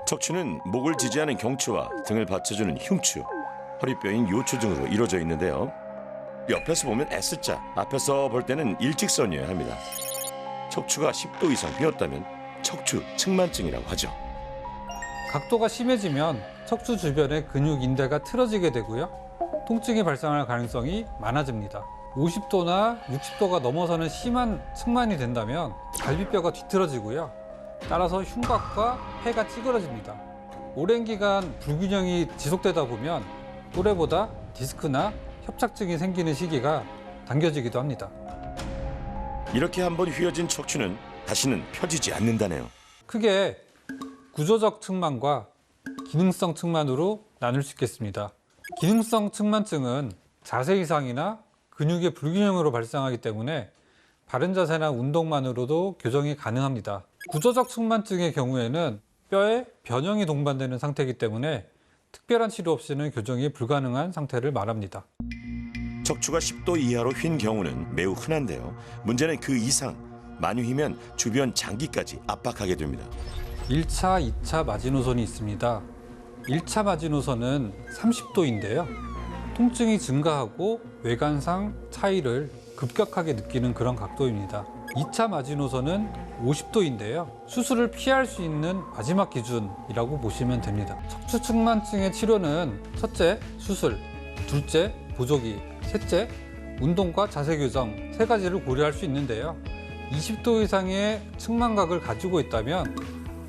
척추는 목을 지지하는 경추와 등을 받쳐주는 흉추, 허리뼈인 요추 등으로 이루어져 있는데요. 옆에서 보면 S자, 앞에서 볼 때는 일직선이어야 합니다. 척추가 10도 이상 비었다면 척추 측만증이라고 하죠. 각도가 심해지면 척추 주변의 근육 인대가 틀어지게 되고요. 통증이 발생할 가능성이 많아집니다. 50도나 60도가 넘어서는 심한 측만이 된다면 갈비뼈가 뒤틀어지고요. 따라서 흉곽과 폐가 찌그러집니다. 오랜 기간 불균형이 지속되다 보면 또래보다 디스크나 협착증이 생기는 시기가 당겨지기도 합니다. 이렇게 한번 휘어진 척추는 다시는 펴지지 않는다네요. 크게 구조적 측만과 기능성 측만으로 나눌 수 있겠습니다. 기능성 측만증은 자세 이상이나 근육의 불균형으로 발생하기 때문에 바른 자세나 운동만으로도 교정이 가능합니다. 구조적 측만증의 경우에는 뼈에 변형이 동반되는 상태이기 때문에 특별한 치료 없이는 교정이 불가능한 상태를 말합니다. 척추가 10도 이하로 휜 경우는 매우 흔한데요. 문제는 그 이상 많이 휘면 주변 장기까지 압박하게 됩니다. 1차, 2차 마지노선이 있습니다. 1차 마지노선은 30도인데요. 통증이 증가하고 외관상 차이를 급격하게 느끼는 그런 각도입니다. 2차 마지노선은 50도인데요. 수술을 피할 수 있는 마지막 기준이라고 보시면 됩니다. 척추 측만증의 치료는 첫째, 수술, 둘째, 보조기, 셋째, 운동과 자세 교정 세 가지를 고려할 수 있는데요. 20도 이상의 측만각을 가지고 있다면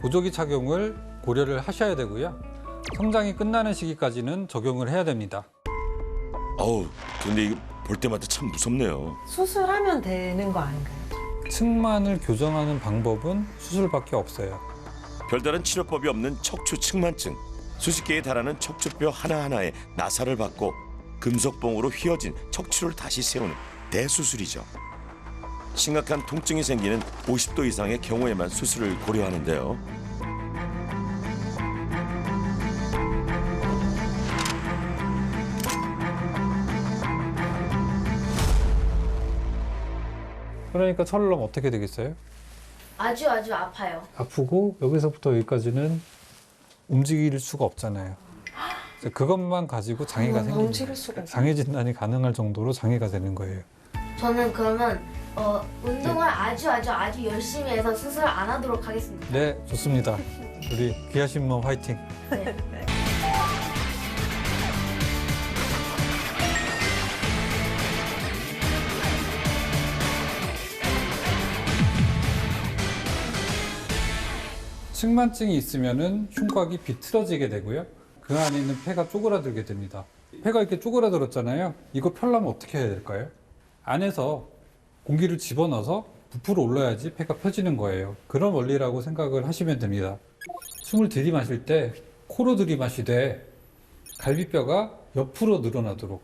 보조기 착용을 고려를 하셔야 되고요. 성장이 끝나는 시기까지는 적용을 해야 됩니다. 어우, 근데 이거 볼 때마다 참 무섭네요. 수술하면 되는 거 아닌가요? 측만을 교정하는 방법은 수술밖에 없어요. 별다른 치료법이 없는 척추 측만증. 수십 개에 달하는 척추뼈 하나하나에 나사를 받고 금속봉으로 휘어진 척추를 다시 세우는 대수술이죠. 심각한 통증이 생기는 50도 이상의 경우에만 수술을 고려하는데요. 그러니까 철럼 어떻게 되겠어요? 아주 아파요. 아프고 여기서부터 여기까지는 움직일 수가 없잖아요. 그래서 그것만 가지고 장애가 생깁니다. 움직일 수가 없어요. 장애 진단이 가능할 정도로 장애가 되는 거예요. 저는 그러면 운동을 아주 열심히 해서 수술 안 하도록 하겠습니다. 네, 좋습니다. 우리 귀하신 몸 화이팅! 네. 측만증이 있으면은 흉곽이 비틀어지게 되고요. 그 안에 있는 폐가 쪼그라들게 됩니다. 폐가 이렇게 쪼그라들었잖아요. 이거 펴려면 어떻게 해야 될까요? 안에서 공기를 집어넣어서 부풀어 올라야지 폐가 펴지는 거예요. 그런 원리라고 생각을 하시면 됩니다. 숨을 들이마실 때 코로 들이마시되 갈비뼈가 옆으로 늘어나도록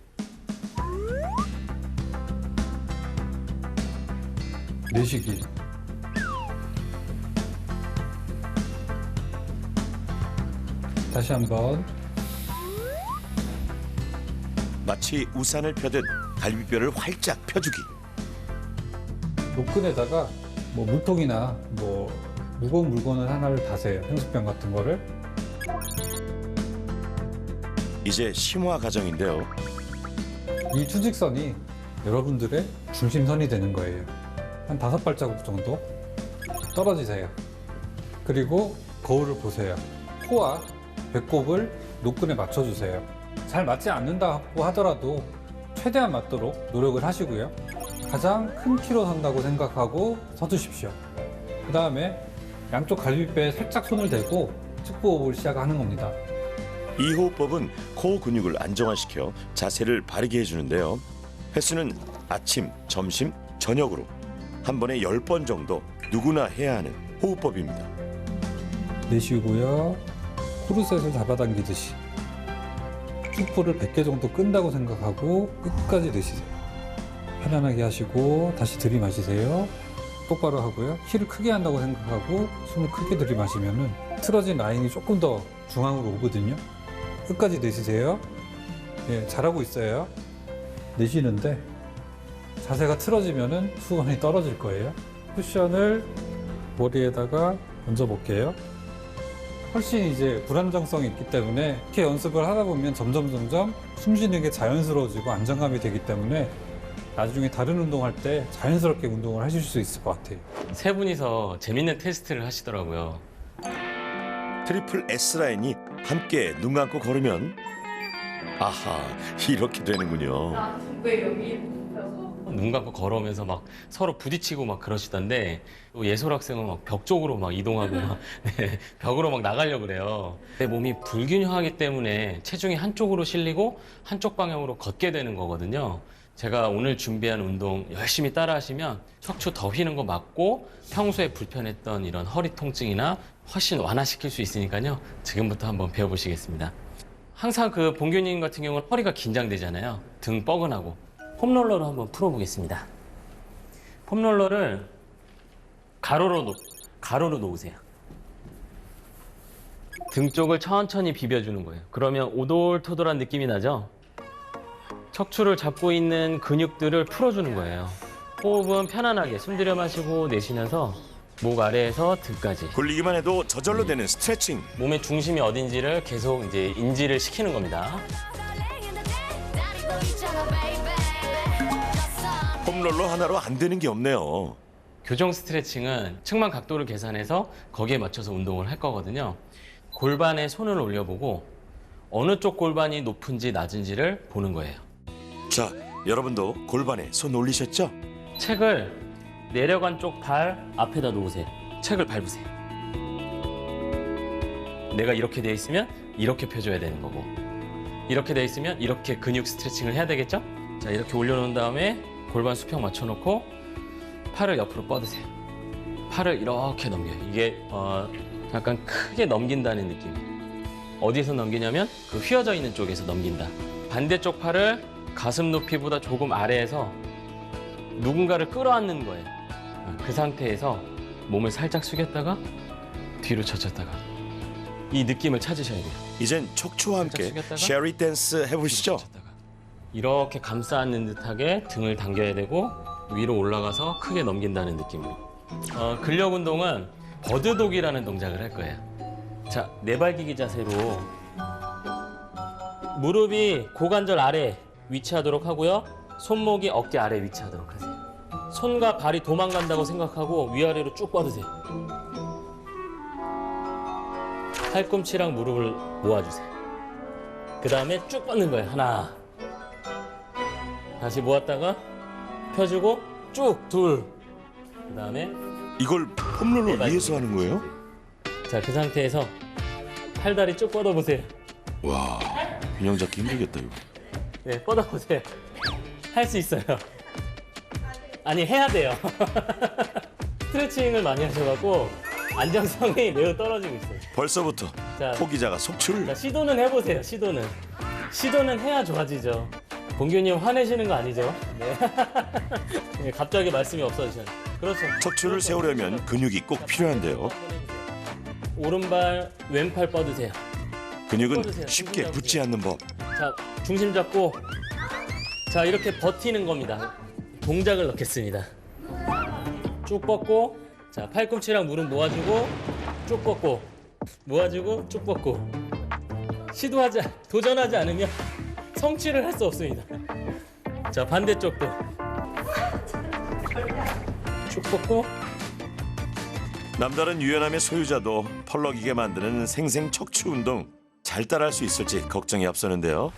내쉬기. 다시 한번. 마치 우산을 펴듯 갈비뼈를 활짝 펴주기. 노끈에다가 뭐 물통이나 뭐 무거운 물건을 하나를 다세요. 향수병 같은 거를. 이제 심화 과정인데요. 이 투직선이 여러분들의 중심선이 되는 거예요. 한 5발자국 정도 떨어지세요. 그리고 거울을 보세요. 코와 배꼽을 노끈에 맞춰주세요. 잘 맞지 않는다고 하더라도 최대한 맞도록 노력을 하시고요. 가장 큰 키로 선다고 생각하고 서두십시오. 그 다음에 양쪽 갈비뼈에 살짝 손을 대고 측부호흡을 시작하는 겁니다. 이 호흡법은 코어 근육을 안정화시켜 자세를 바르게 해주는데요. 횟수는 아침, 점심, 저녁으로 한 번에 10번 정도 누구나 해야 하는 호흡법입니다. 내쉬고요. 코르셋을 잡아당기듯이 축포를 100개 정도 끈다고 생각하고 끝까지 내쉬세요. 편안하게 하시고 다시 들이마시세요. 똑바로 하고요. 키를 크게 한다고 생각하고 숨을 크게 들이마시면은 틀어진 라인이 조금 더 중앙으로 오거든요. 끝까지 내쉬세요. 예, 잘하고 있어요. 내쉬는데 자세가 틀어지면은 수건이 떨어질 거예요. 쿠션을 머리에다가 얹어 볼게요. 훨씬 이제 불안정성이 있기 때문에 이렇게 연습을 하다 보면 점점 숨쉬는 게 자연스러워지고 안정감이 되기 때문에 나중에 다른 운동할 때 자연스럽게 운동을 하실 수 있을 것 같아요. 세 분이서 재밌는 테스트를 하시더라고요. 트리플 S라인이 함께 눈 감고 걸으면 아하 이렇게 되는군요. 눈 감고 걸어오면서 막 서로 부딪히고 막 그러시던데 또 예솔 학생은 막 벽 쪽으로 막 이동하고 막 네, 벽으로 막 나가려고 그래요. 내 몸이 불균형하기 때문에 체중이 한쪽으로 실리고 한쪽 방향으로 걷게 되는 거거든요. 제가 오늘 준비한 운동 열심히 따라 하시면 척추 더 휘는 거 막고 평소에 불편했던 이런 허리 통증이나 훨씬 완화시킬 수 있으니까요. 지금부터 한번 배워보시겠습니다. 항상 그 봉규님 같은 경우는 허리가 긴장되잖아요. 등 뻐근하고. 폼롤러로 한번 풀어보겠습니다. 폼롤러를 가로로 놓으세요. 등 쪽을 천천히 비벼주는 거예요. 그러면 오돌토돌한 느낌이 나죠? 척추를 잡고 있는 근육들을 풀어주는 거예요. 호흡은 편안하게 숨 들여 마시고 내쉬면서 목 아래에서 등까지. 굴리기만 해도 저절로 되는 스트레칭. 몸의 중심이 어딘지를 계속 이제 인지를 시키는 겁니다. 폼롤러 하나로 안 되는 게 없네요. 교정 스트레칭은 측만 각도를 계산해서 거기에 맞춰서 운동을 할 거거든요. 골반에 손을 올려보고 어느 쪽 골반이 높은지 낮은지를 보는 거예요. 자, 여러분도 골반에 손 올리셨죠? 책을 내려간 쪽 발 앞에다 놓으세요. 책을 밟으세요. 내가 이렇게 돼 있으면 이렇게 펴줘야 되는 거고, 이렇게 돼 있으면 이렇게 근육 스트레칭을 해야 되겠죠? 자, 이렇게 올려놓은 다음에 골반 수평 맞춰놓고 팔을 옆으로 뻗으세요. 팔을 이렇게 넘겨요. 이게 약간 크게 넘긴다는 느낌. 어디서 넘기냐면 그 휘어져 있는 쪽에서 넘긴다. 반대쪽 팔을 가슴 높이보다 조금 아래에서 누군가를 끌어안는 거예요. 그 상태에서 몸을 살짝 숙였다가 뒤로 젖혔다가 이 느낌을 찾으셔야 돼요. 이젠 척추와 함께 숙였다가 쉐리 댄스 해보시죠. 젖혔다가. 이렇게 감싸 안는 듯하게 등을 당겨야 되고 위로 올라가서 크게 넘긴다는 느낌으로. 근력 운동은 버드독이라는 동작을 할 거예요. 자, 네발기기 자세로 무릎이 고관절 아래 위치하도록 하고요. 손목이 어깨 아래 위치하도록 하세요. 손과 발이 도망간다고 생각하고 위아래로 쭉 뻗으세요. 팔꿈치랑 무릎을 모아주세요. 그 다음에 쭉 뻗는 거예요. 하나. 다시 모았다가 펴주고 쭉 둘. 그 다음에 이걸 폼롤러 네, 위에서 하는 거예요? 자, 그 상태에서 팔다리 쭉 뻗어보세요. 와, 균형 잡기 힘들겠다 이거. 네, 뻗어보세요. 할 수 있어요. 아니, 해야 돼요. 스트레칭을 많이 하셔갖고 안정성이 매우 떨어지고 있어요. 벌써부터 자, 포기자가 속출. 자, 시도는 해보세요. 시도는 해야 좋아지죠. 봉규님 화내시는 거 아니죠? 네. 네, 갑자기 말씀이 없어지셨네요. 그렇죠. 척추를 세우려면 근육이 꼭 필요한데요. 오른발, 왼팔 뻗으세요. 근육은 뻗으세요. 쉽게 중심 붙지 않는 법. 자, 중심 잡고 자, 이렇게 버티는 겁니다. 동작을 넣겠습니다. 쭉 뻗고 자, 팔꿈치랑 무릎 모아주고 쭉 뻗고 모아주고 쭉 뻗고 도전하지 않으면 성취를 할 수 없습니다. 자, 반대쪽도 쭉 뻗고 남다른 유연함의 소유자도 펄럭이게 만드는 생생 척추 운동 잘 따라할 수 있을지 걱정이 앞서는데요.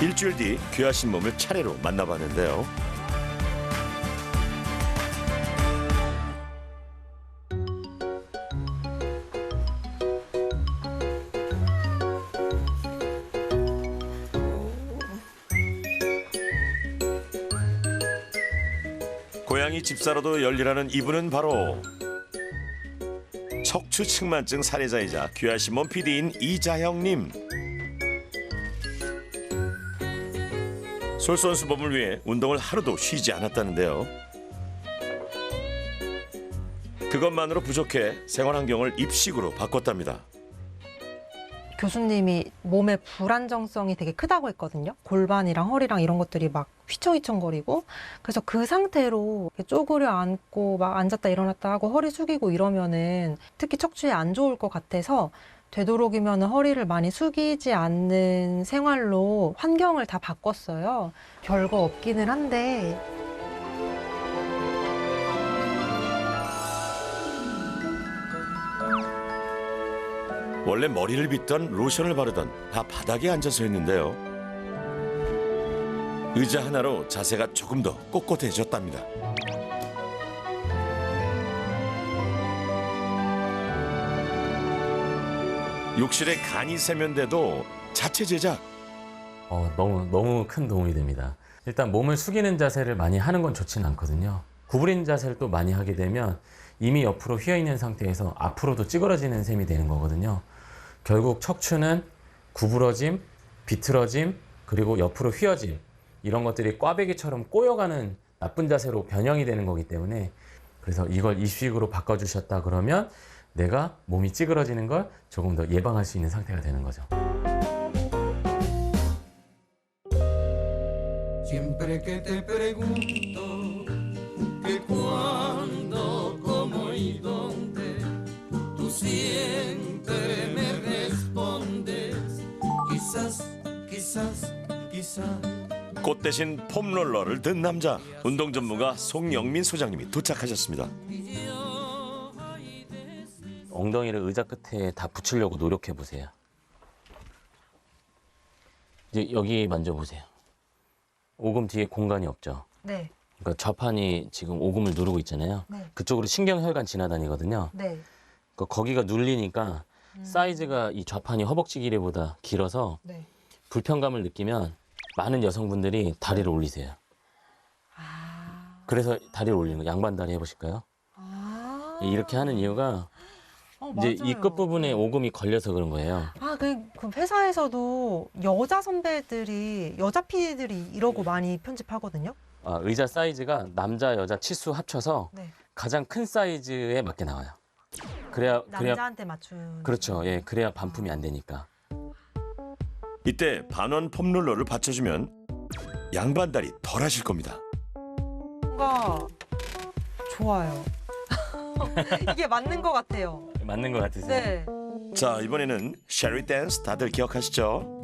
일주일 뒤 귀하신 몸을 차례로 만나봤는데요. 고양이 집사로도 열일하는 이분은 바로 척추 측만증 사례자이자 귀하신 몸 PD인 이자형님. 솔선수범을 위해 운동을 하루도 쉬지 않았다는데요. 그것만으로 부족해 생활 환경을 입식으로 바꿨답니다. 교수님이 몸의 불안정성이 되게 크다고 했거든요. 골반이랑 허리랑 이런 것들이 막 휘청휘청거리고, 그래서 그 상태로 이렇게 쪼그려 앉고 막 앉았다 일어났다 하고 허리 숙이고 이러면은 특히 척추에 안 좋을 것 같아서 되도록이면 허리를 많이 숙이지 않는 생활로 환경을 다 바꿨어요. 별거 없기는 한데 원래 머리를 빗던 로션을 바르던 다 바닥에 앉아서 했는데요. 의자 하나로 자세가 조금 더 꼿꼿해졌답니다. 욕실에 간이 세면대도 자체 제작. 너무 큰 도움이 됩니다. 일단 몸을 숙이는 자세를 많이 하는 건 좋지는 않거든요. 구부린 자세를 또 많이 하게 되면 이미 옆으로 휘어있는 상태에서 앞으로도 찌그러지는 셈이 되는 거거든요. 결국 척추는 구부러짐, 비틀어짐, 그리고 옆으로 휘어짐, 이런 것들이 꽈배기처럼 꼬여가는 나쁜 자세로 변형이 되는 거기 때문에, 그래서 이걸 이식으로 바꿔주셨다 그러면 내가 몸이 찌그러지는 걸 조금 더 예방할 수 있는 상태가 되는 거죠. Siempre que te pregunto que cuándo, cómo y dónde, tú siempre me respondes, quizás, quizás, quizás. 꽃 대신 폼롤러를 든 남자, 운동 전문가 송영민 소장님이 도착하셨습니다. 엉덩이를 의자 끝에 다 붙이려고 노력해 보세요. 이제 여기 만져보세요. 오금 뒤에 공간이 없죠. 네, 그러니까 좌판이 지금 오금을 누르고 있잖아요. 네. 그쪽으로 신경혈관 지나다니거든요. 네. 그러니까 거기가 눌리니까 사이즈가 이 좌판이 허벅지 길이보다 길어서 네. 불편감을 느끼면 많은 여성분들이 다리를 올리세요. 그래서 다리를 올리는 거, 양반 다리 해보실까요? 이렇게 하는 이유가 이제 이 맞아요. 끝부분에 오금이 걸려서 그런 거예요. 그 회사에서도 여자 선배들이, 여자 PD들이 이러고 많이 편집하거든요. 의자 사이즈가 남자, 여자 치수 합쳐서 네. 가장 큰 사이즈에 맞게 나와요. 그래야 남자한테 맞춘. 그렇죠. 예, 그래야 반품이 안 되니까. 이때 반원 폼롤러를 받쳐주면 양반다리 덜 하실 겁니다. 뭔가 좋아요. 이게 맞는 것 같아요. 맞는 것 같으세요? 네. 자, 이번에는 쉐리 댄스 다들 기억하시죠?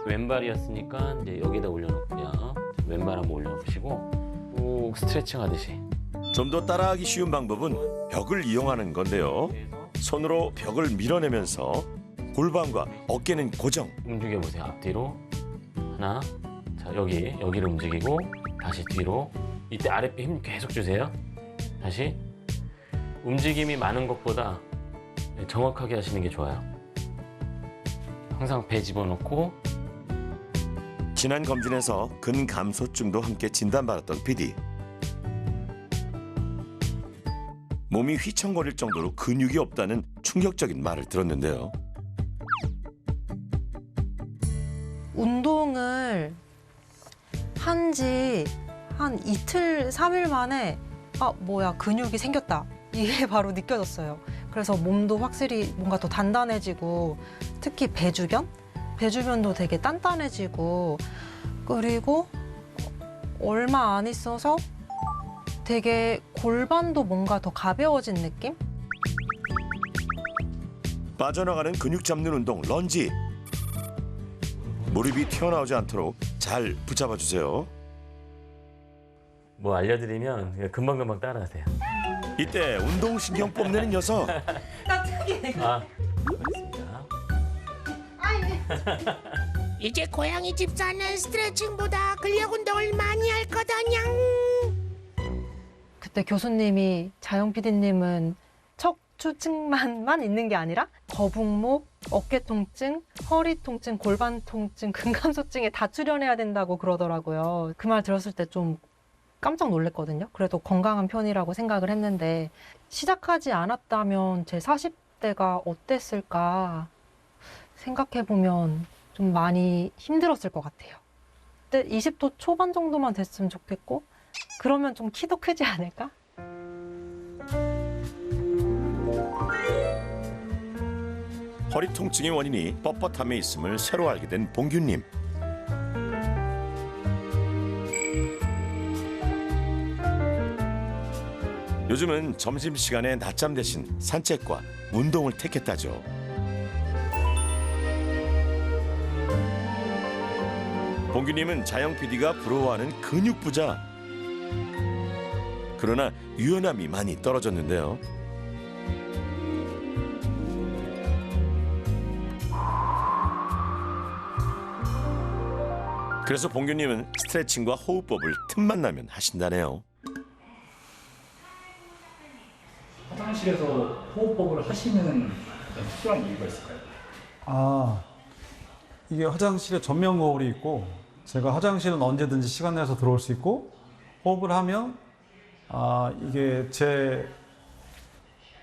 왼발이었으니까 이제 여기다 올려놓고요. 왼발 한번 올려보시고 쭉 스트레칭 하듯이. 좀 더 따라하기 쉬운 방법은 벽을 이용하는 건데요. 손으로 벽을 밀어내면서 골반과 어깨는 고정. 움직여 보세요. 앞뒤로 하나. 자, 여기를 움직이고 다시 뒤로. 이때 아랫배 힘 계속 주세요. 다시. 움직임이 많은 것보다 정확하게 하시는 게 좋아요. 항상 배 집어넣고. 지난 검진에서 근감소증도 함께 진단받았던 PD. 몸이 휘청거릴 정도로 근육이 없다는 충격적인 말을 들었는데요. 운동을 한 지 한 이틀, 3일 만에 뭐야, 근육이 생겼다. 이게 바로 느껴졌어요. 그래서 몸도 확실히 뭔가 더 단단해지고, 특히 배 주변도 되게 단단해지고, 그리고 얼마 안 있어서 되게 골반도 뭔가 더 가벼워진 느낌? 빠져나가는 근육 잡는 운동 런지. 무릎이 튀어나오지 않도록 잘 붙잡아 주세요. 뭐 알려드리면 금방금방 따라하세요. 이때 운동신경 뽐내는 녀석. 알겠습니다. 이제 고양이 집사는 스트레칭보다 근력 운동을 많이 할 거다냥. 그때 교수님이, 자영 PD님은 척추측만만 있는 게 아니라 거북목, 어깨 통증, 허리 통증, 골반 통증, 근감소증에 다 출연해야 된다고 그러더라고요. 그 말 들었을 때 좀 깜짝 놀랐거든요. 그래도 건강한 편이라고 생각을 했는데, 시작하지 않았다면 제 40대가 어땠을까 생각해보면 좀 많이 힘들었을 것 같아요. 그때 20도 초반 정도만 됐으면 좋겠고, 그러면 좀 키도 크지 않을까? 허리 통증의 원인이 뻣뻣함에 있음을 새로 알게 된 봉규님. 요즘은 점심시간에 낮잠 대신 산책과 운동을 택했다죠. 봉규님은 자영 PD가 부러워하는 근육 부자. 그러나 유연함이 많이 떨어졌는데요. 그래서 봉규님은 스트레칭과 호흡법을 틈만 나면 하신다네요. 화장실에서 호흡법을 하시는 특별한 이유가 있을까요? 이게 화장실에 전면 거울이 있고 제가 화장실은 언제든지 시간 내서 들어올 수 있고 호흡을 하면 이게 제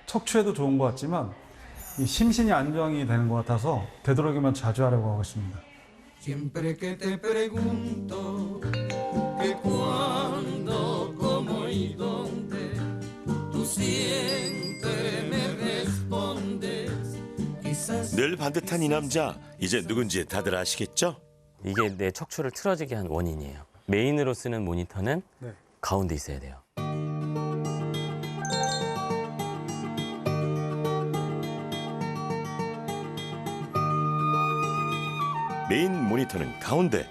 척추에도 좋은 것 같지만 이 심신이 안정이 되는 것 같아서 되도록이면 자주 하려고 하고 있습니다. Siempre que te pregunto que cuándo, cómo y dónde, tú siempre me respondes. Quizás 늘 반듯한 이 남자, 이제 누군지 다들 아시겠죠? 이게 내 척추를 틀어지게 한 원인이에요. 메인으로 쓰는 모니터는 네. 가운데 있어야 돼요. 메인 모니터는 가운데,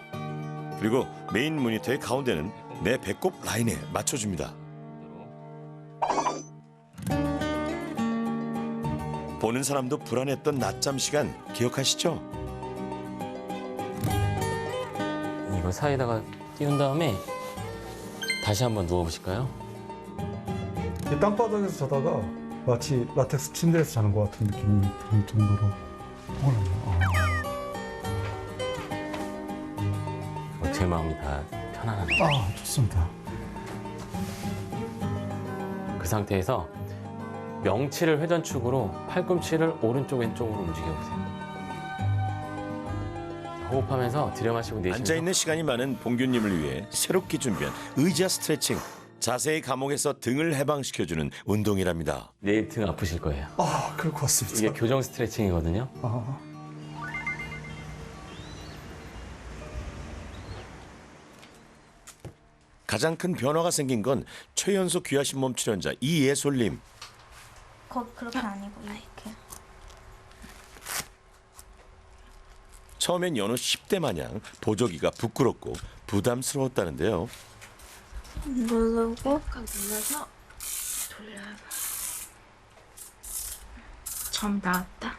그리고 메인 모니터의 가운데는 내 배꼽 라인에 맞춰줍니다. 보는 사람도 불안했던 낮잠 시간 기억하시죠? 이거 사이에다가 띄운 다음에 다시 한번 누워보실까요? 이 땅바닥에서 자다가 마치 라텍스 침대에서 자는 것 같은 느낌이 들 정도로 피곤하네요. 제 마음이 다 편안합니다. 좋습니다. 그 상태에서 명치를 회전축으로 팔꿈치를 오른쪽 왼쪽으로 움직여보세요. 호흡하면서 들여마시고 내쉬면서 앉아있는 시간이 많은 봉규님을 위해 새롭게 준비한 의자 스트레칭. 자세의 감옥에서 등을 해방시켜주는 운동이랍니다. 내일 등 아프실 거예요. 그럴 것 같습니다. 이게 교정 스트레칭이거든요. 가장 큰 변화가 생긴 건 최연소 귀하신 몸 출연자 이예솔님. 그렇게 아니고 이렇게. 처음엔 연호 10대 마냥 보조기가 부끄럽고 부담스러웠다는데요. 누르고 눌러서 돌려봐. 점 나왔다.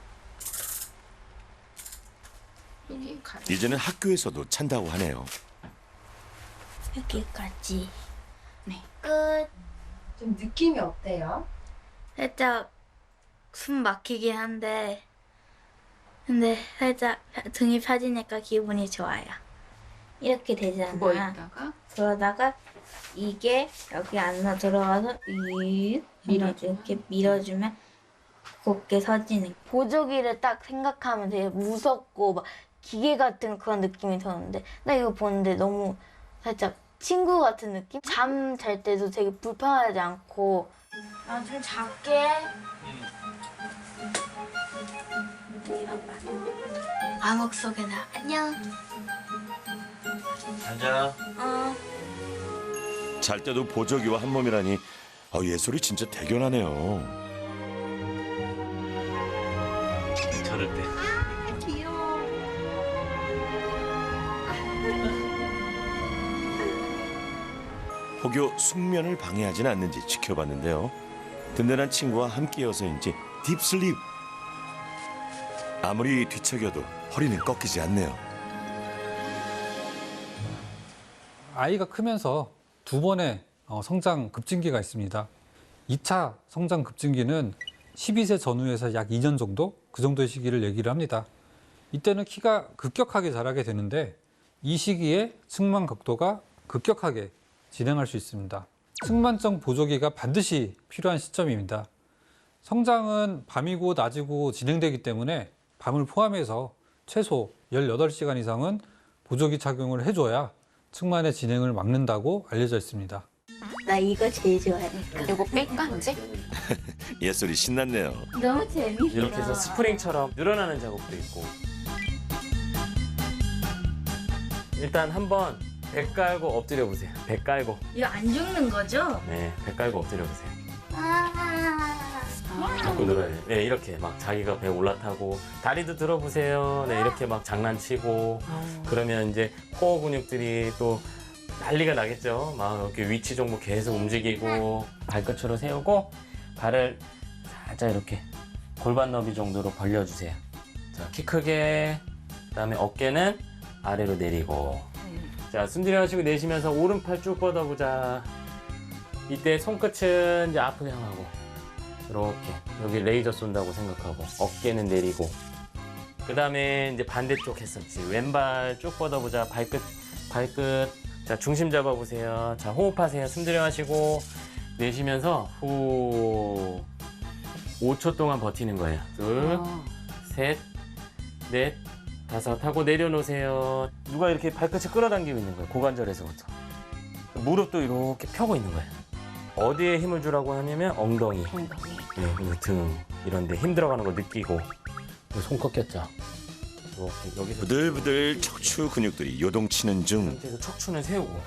이제는 학교에서도 찬다고 하네요. 여기까지. 네. 끝. 좀 느낌이 어때요? 살짝 숨 막히긴 한데 근데 살짝 등이 펴지니까 기분이 좋아요. 이렇게 되잖아. 누워 있다가 그러다가 이게 여기 안으로 들어가서 이렇게 밀어주면 곱게 서지는. 보조기를 딱 생각하면 되게 무섭고 막 기계 같은 그런 느낌이 드는데 나 이거 보는데 너무 살짝 친구 같은 느낌? 잠 잘 때도 되게 불편하지 않고. 좀 작게. 암흑 속에 나 안녕. 앉아. 잘 때도 보조기와 한 몸이라니 예솔이 진짜 대견하네요. 저럴 때. 혹여 숙면을 방해하진 않는지 지켜봤는데요. 든든한 친구와 함께여서인지 딥슬립. 아무리 뒤척여도 허리는 꺾이지 않네요. 아이가 크면서 두 번의 성장 급증기가 있습니다. 2차 성장 급증기는 12세 전후에서 약 2년 정도? 그 정도의 시기를 얘기를 합니다. 이때는 키가 급격하게 자라게 되는데 이 시기에 측만 각도가 급격하게 진행할 수 있습니다. 측만적 보조기가 반드시 필요한 시점입니다. 성장은 밤이고 낮이고 진행되기 때문에 밤을 포함해서 최소 18시간 이상은 보조기 착용을 해줘야 측만의 진행을 막는다고 알려져 있습니다. 나 이거 제일 좋아하니까. 이거 뺄까 이제? 예솔이 신났네요. 너무 재밌어. 이렇게 해서 스프링처럼 늘어나는 작업도 있고. 일단 한번 배 깔고 엎드려 보세요. 배 깔고. 이거 안 죽는 거죠? 네, 배 깔고 엎드려 보세요. 아. 자꾸 늘어야 돼. 네, 이렇게 막 자기가 배 올라타고 다리도 들어보세요. 네, 이렇게 막 장난치고 그러면 이제 코어 근육들이 또 난리가 나겠죠. 막 이렇게 위치 정보 계속 움직이고 발끝으로 세우고 발을 살짝 이렇게 골반 너비 정도로 벌려주세요. 자, 키 크게. 그다음에 어깨는 아래로 내리고. 자, 숨 들여마시고 내쉬면서 오른팔 쭉 뻗어보자. 이때 손끝은 이제 앞을 향하고 이렇게 여기 레이저 쏜다고 생각하고 어깨는 내리고. 그 다음에 이제 반대쪽 했었지. 왼발 쭉 뻗어보자. 발끝. 자, 중심 잡아보세요. 자, 호흡하세요. 숨 들여마시고 내쉬면서 후 5초 동안 버티는 거예요. 둘, 셋, 넷, 다섯 하고 내려놓으세요. 누가 이렇게 발끝을 끌어당기고 있는 거예요. 고관절에서부터. 무릎도 이렇게 펴고 있는 거예요. 어디에 힘을 주라고 하냐면 엉덩이. 네, 그리고 등 이런 데 힘 들어가는 거 느끼고. 손 꺾였죠. 이렇게 여기서 부들부들 척추 근육들이 요동치는 중. 상태에서 척추는 세우고.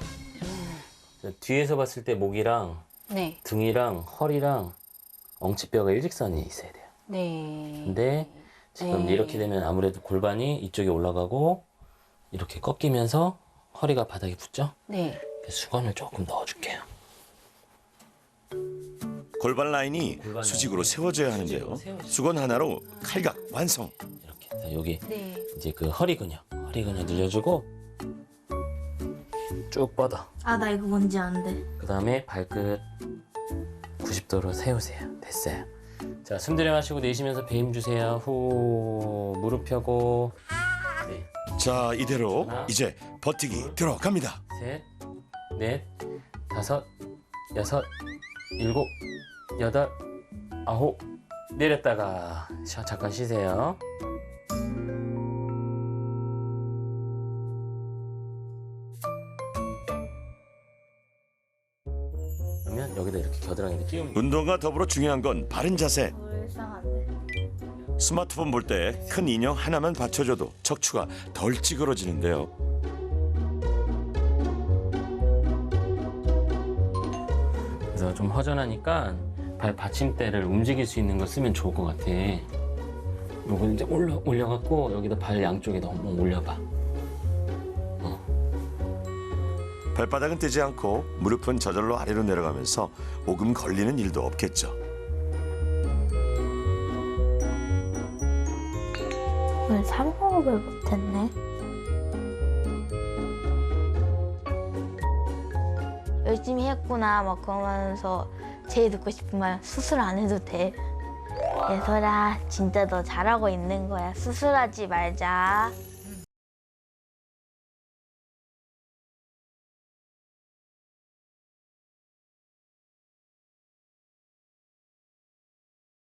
자, 뒤에서 봤을 때 목이랑 네. 등이랑 허리랑 엉치뼈가 일직선이 있어야 돼요. 네. 근데 지금 네. 이렇게 되면 아무래도 골반이 이쪽에 올라가고 이렇게 꺾이면서 허리가 바닥에 붙죠? 네. 수건을 조금 넣어줄게요. 골반 라인이 골반 수직으로 라인이 세워져야 하는데요. 수직으로 세워져요. 수건 하나로 칼각 완성. 이렇게. 자, 여기 네. 이제 그 허리 근육 늘려주고 쭉 뻗어. 아, 나 이거 뭔지 안 돼. 그 다음에 발끝 90도로 세우세요. 됐어요. 자, 숨 들여마시고 내쉬면서 배 힘 주세요. 후, 무릎 펴고. 네. 자, 이대로 하나, 이제 버티기 들어갑니다. 셋, 넷, 다섯, 여섯, 일곱, 여덟, 아홉. 내렸다가 잠깐 쉬세요. 그러면 여기다 이렇게 겨드랑이를 끼우면 운동과 더불어 중요한 건 바른 자세. 불쌍한데. 스마트폰 볼 때 큰 인형 하나만 받쳐줘도 척추가 덜 찌그러지는데요. 그래서 좀 허전하니까 발 받침대를 움직일 수 있는 걸 쓰면 좋을 것 같아. 요거 이제 올려갖고 여기다 발 양쪽에다 한번 올려봐. 발바닥은 떼지 않고 무릎은 저절로 아래로 내려가면서 오금 걸리는 일도 없겠죠. 오늘 3호흡을 못했네. 열심히 했구나 막 그러면서 제일 듣고 싶은 말 수술 안 해도 돼. 예솔아 진짜 너 잘하고 있는 거야. 수술하지 말자.